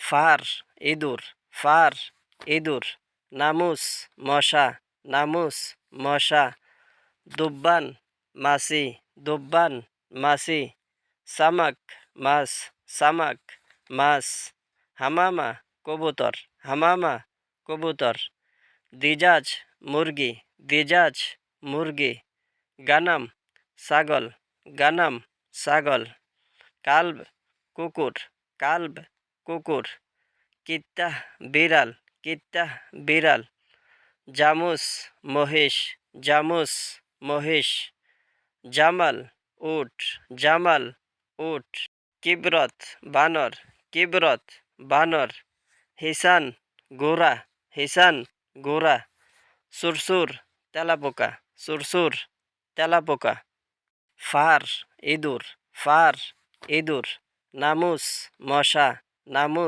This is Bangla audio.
ফার ইঁদুর, ফার ইঁদুর। নামুস মশা, নামুস মশা। দুব্বান মাছি, দুব্বান মাছি। সামাক মাছ, সামাক মাছ। হামামা কবুতর, হামামা কবুতর। দিজাজ মুরগি, দিজাজ মুরগি। গানাম ছাগল, গানাম ছাগল। কালব কুকুর, কালব কুকুর। কিত্তা বিড়াল, কিত্তা বিড়াল। জামুস মহিষ, জামুস মহিষ। জামাল উট, জামাল উট। কিবরত বানর, কিবরত বানর। হিসান ঘোড়া, হিসান ঘোড়া। সুরসুর তেলাপোকা, সুরসুর তেলাপোকা। ফার ইঁদুর, ফার ইঁদুর। নামুস মশা, নামুস